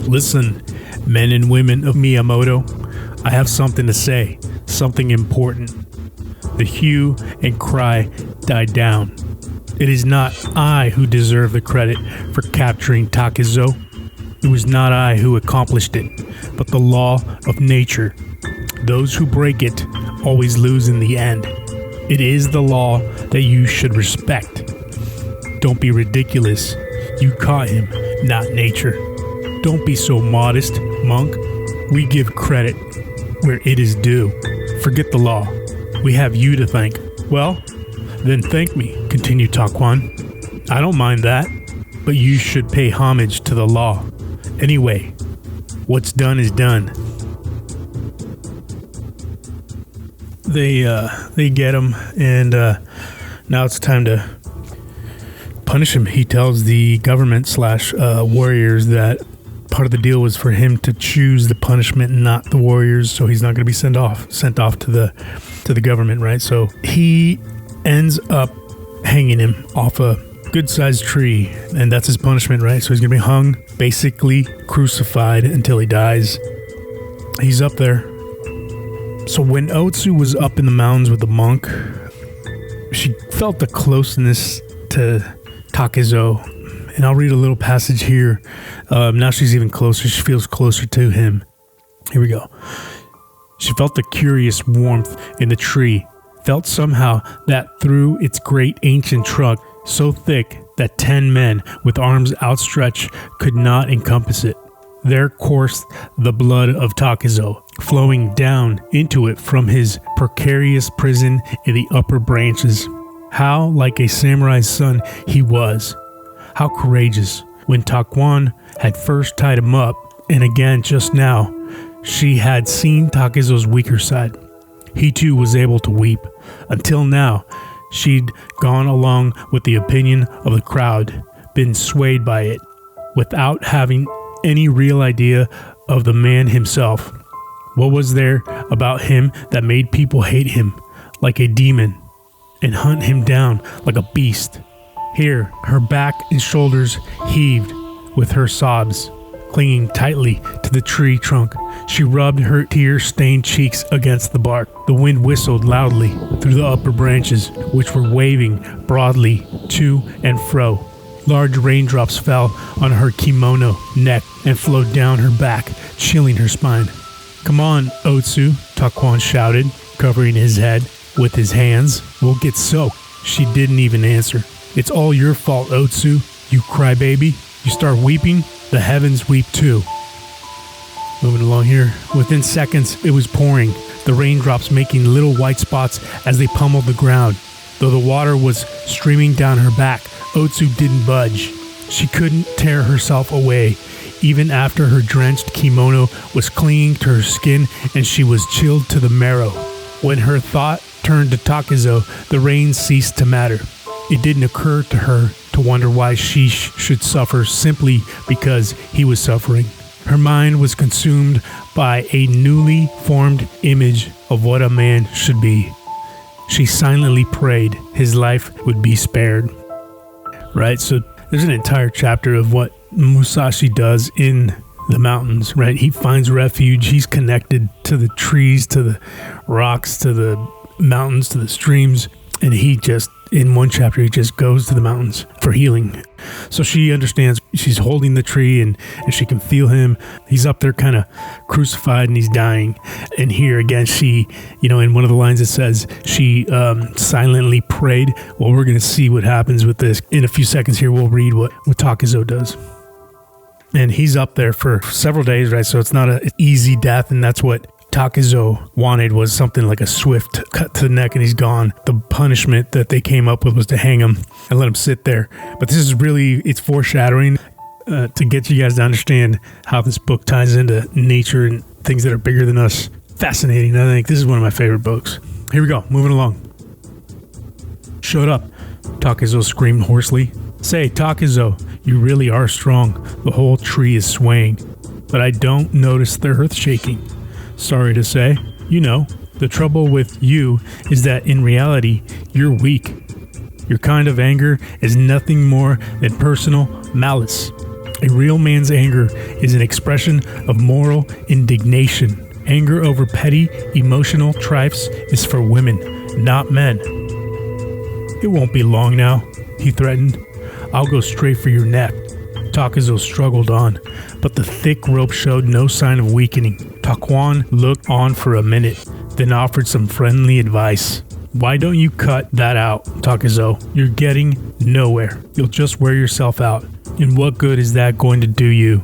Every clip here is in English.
Listen, men and women of Miyamoto, I have something to say, something important. The hue and cry died down. It is not I who deserve the credit for capturing Takezo. It was not I who accomplished it, but the law of nature. Those who break it always lose in the end. It is the law that you should respect. Don't be ridiculous. You caught him, not nature. Don't be so modest, monk. We give credit where it is due. Forget the law. We have you to thank. Well, then thank me, continued Taquan. I don't mind that, but you should pay homage to the law. Anyway, what's done is done. They get him, and now it's time to punish him. He tells the government / warriors that part of the deal was for him to choose the punishment, not the warriors. So he's not going to be sent off to the government, right? So he ends up hanging him off a good-sized tree, and that's his punishment, right? So he's going to be hung, basically crucified until he dies. He's up there. So when Otsu was up in the mountains with the monk, she felt the closeness to Takezo. And I'll read a little passage here. Now she's even closer. She feels closer to him. Here we go. She felt the curious warmth in the tree, felt somehow that through its great ancient trunk, so thick that 10 men with arms outstretched could not encompass it. There coursed the blood of Takezo, flowing down into it from his precarious prison in the upper branches. How like a samurai's son he was. How courageous. When Taquan had first tied him up, and again just now, she had seen Takezo's weaker side. He too was able to weep. Until now, she'd gone along with the opinion of the crowd, been swayed by it, without having any real idea of the man himself. What was there about him that made people hate him like a demon and hunt him down like a beast? Here, her back and shoulders heaved with her sobs, clinging tightly to the tree trunk. She rubbed her tear-stained cheeks against the bark. The wind whistled loudly through the upper branches, which were waving broadly to and fro. Large raindrops fell on her kimono neck and flowed down her back, chilling her spine. "Come on, Otsu," Taquan shouted, covering his head with his hands. "We'll get soaked." She didn't even answer. "It's all your fault, Otsu, you crybaby. You start weeping, the heavens weep too." Moving along here. Within seconds, it was pouring, the raindrops making little white spots as they pummeled the ground. Though the water was streaming down her back, Otsu didn't budge. She couldn't tear herself away, even after her drenched kimono was clinging to her skin and she was chilled to the marrow. When her thought turned to Takezo, the rain ceased to matter. It didn't occur to her to wonder why she should suffer simply because he was suffering. Her mind was consumed by a newly formed image of what a man should be. She silently prayed his life would be spared. Right? So there's an entire chapter of what Musashi does in the mountains, right? He finds refuge. He's connected to the trees, to the rocks, to the mountains, to the streams. And he just, in one chapter, he just goes to the mountains for healing. So she understands. She's holding the tree and she can feel him. He's up there kind of crucified and he's dying. And here again, she, in one of the lines it says, she silently prayed. Well, we're going to see what happens with this. In a few seconds here, we'll read what Takezo does. And he's up there for several days, right? So it's not an easy death, and that's what Takezo wanted, was something like a swift cut to the neck and he's gone. The punishment that they came up with was to hang him and let him sit there. But this is really, it's foreshadowing to get you guys to understand how this book ties into nature and things that are bigger than us. Fascinating. I think this is one of my favorite books. Here we go, moving along. "Shut up," Takezo screamed hoarsely. "Say, Takezo, you really are strong. The whole tree is swaying, but I don't notice the earth shaking. Sorry to say, the trouble with you is that in reality, you're weak. Your kind of anger is nothing more than personal malice. A real man's anger is an expression of moral indignation. Anger over petty, emotional trifles is for women, not men. It won't be long now, he threatened. I'll go straight for your neck. Takuzo struggled on, but the thick rope showed no sign of weakening. Taquan looked on for a minute, then offered some friendly advice. Why don't you cut that out, Takuzo? You're getting nowhere. You'll just wear yourself out. And what good is that going to do you?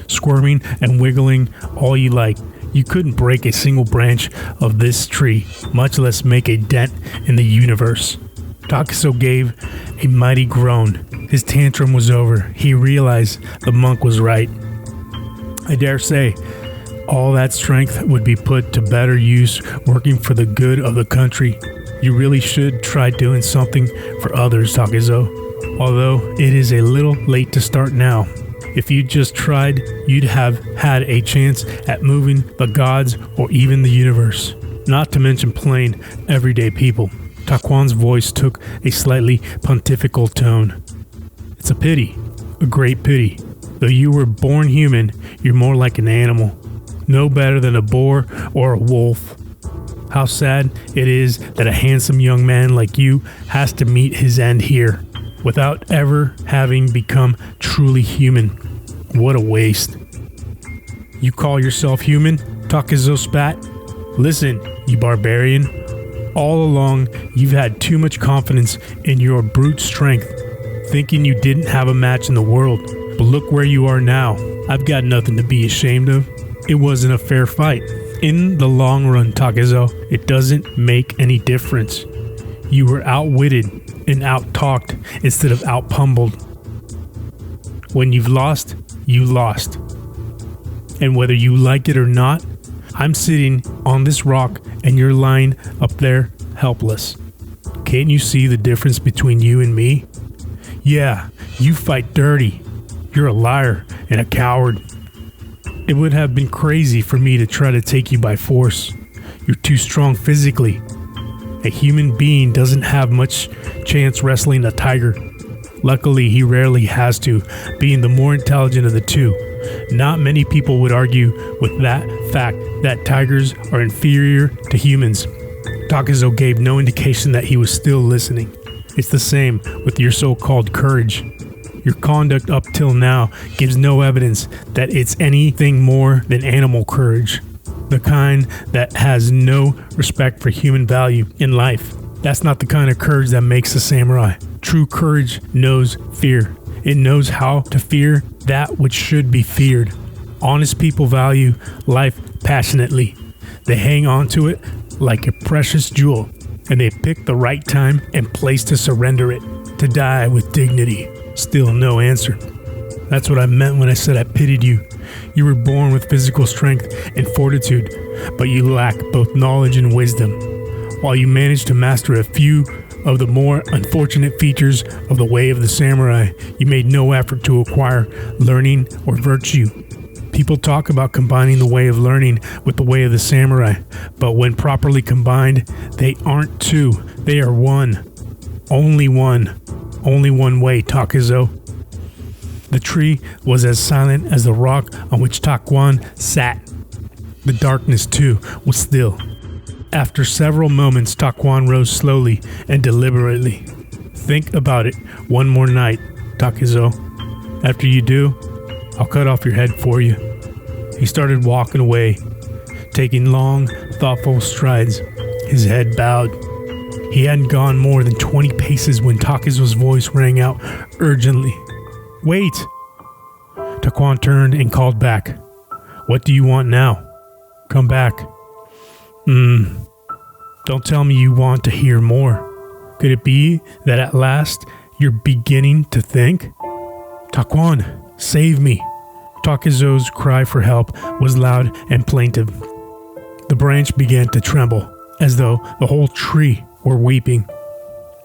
Squirming and wiggling all you like. You couldn't break a single branch of this tree, much less make a dent in the universe. Takuzo gave a mighty groan. His tantrum was over. He realized the monk was right. I dare say, all that strength would be put to better use working for the good of the country. You really should try doing something for others, Takuzo. Although it is a little late to start now. If you just tried, you'd have had a chance at moving the gods or even the universe. Not to mention plain, everyday people. Taquan's voice took a slightly pontifical tone. It's a pity, a great pity. Though you were born human, you're more like an animal. No better than a boar or a wolf. How sad it is that a handsome young man like you has to meet his end here, without ever having become truly human. What a waste. You call yourself human? Takuzo spat. Listen, you barbarian. All along, you've had too much confidence in your brute strength, thinking you didn't have a match in the world. But look where you are now. I've got nothing to be ashamed of. It wasn't a fair fight. In the long run, Takuzo, it doesn't make any difference. You were outwitted and out-talked instead of out-pummeled. When you've lost, you lost. And whether you like it or not, I'm sitting on this rock and you're lying up there helpless. Can't you see the difference between you and me? Yeah, you fight dirty. You're a liar and a coward. It would have been crazy for me to try to take you by force. You're too strong physically. A human being doesn't have much chance wrestling a tiger. Luckily, he rarely has to, being the more intelligent of the two. Not many people would argue with that fact that tigers are inferior to humans. Takuzo gave no indication that he was still listening. It's the same with your so-called courage. Your conduct up till now gives no evidence that it's anything more than animal courage. The kind that has no respect for human value in life. That's not the kind of courage that makes a samurai. True courage knows fear. It knows how to fear that which should be feared. Honest people value life passionately. They hang on to it like a precious jewel, and they pick the right time and place to surrender it, to die with dignity. Still no answer. That's what I meant when I said I pitied you. You were born with physical strength and fortitude, but you lack both knowledge and wisdom. While you managed to master a few of the more unfortunate features of the way of the samurai, you made no effort to acquire learning or virtue. People talk about combining the way of learning with the way of the samurai, but when properly combined, they aren't two, they are one. Only one. Only one way, Takuzo. The tree was as silent as the rock on which Taquan sat. The darkness, too, was still. After several moments, Taquan rose slowly and deliberately. Think about it one more night, Takuzo. After you do, I'll cut off your head for you. He started walking away, taking long, thoughtful strides, his head bowed. He hadn't gone more than 20 paces when Takuzo's voice rang out urgently. Wait! Taquan turned and called back. What do you want now? Come back. Don't tell me you want to hear more. Could it be that at last you're beginning to think? Taquan, save me. Takuzo's cry for help was loud and plaintive. The branch began to tremble, as though the whole tree were weeping.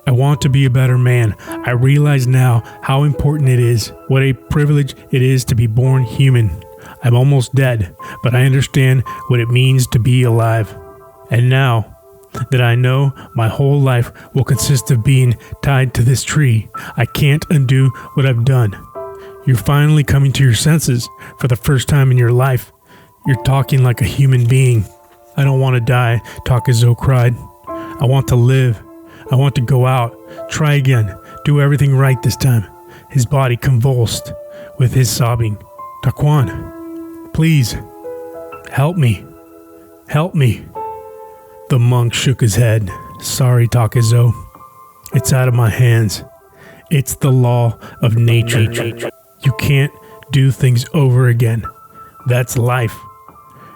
I want to be a better man. I realize now how important it is, what a privilege it is to be born human. I'm almost dead, but I understand what it means to be alive. And now that I know my whole life will consist of being tied to this tree, I can't undo what I've done. You're finally coming to your senses for the first time in your life. You're talking like a human being. I don't want to die, Takezo cried. I want to live. I want to go out, try again, do everything right this time. His body convulsed with his sobbing. Taquan, please, help me. Help me. The monk shook his head. Sorry, Takezo. It's out of my hands. It's the law of nature. You can't do things over again. That's life.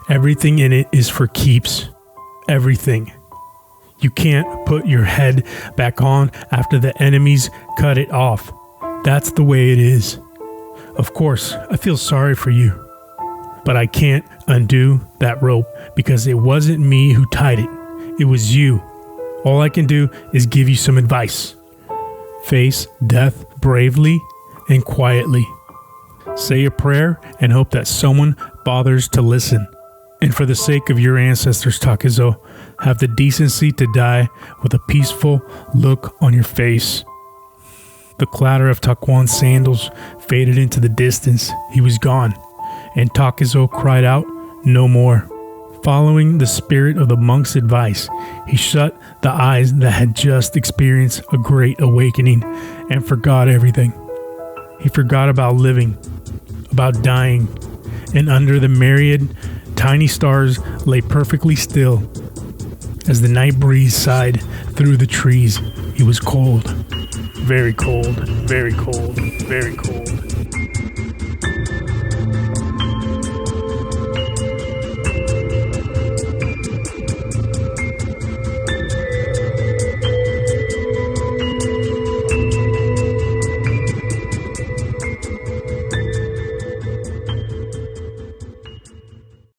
Everything in it is for keeps. Everything. You can't put your head back on after the enemies cut it off. That's the way it is. Of course, I feel sorry for you. But I can't undo that rope because it wasn't me who tied it. It was you. All I can do is give you some advice. Face death bravely and quietly. Say a prayer and hope that someone bothers to listen. And for the sake of your ancestors, Takezo, have the decency to die with a peaceful look on your face. The clatter of Taquan's sandals faded into the distance. He was gone, and Takezo cried out, no more. Following the spirit of the monk's advice, he shut the eyes that had just experienced a great awakening and forgot everything. He forgot about living, about dying, and under the myriad tiny stars lay perfectly still. As the night breeze sighed through the trees, he was cold. Very cold, very cold, very cold.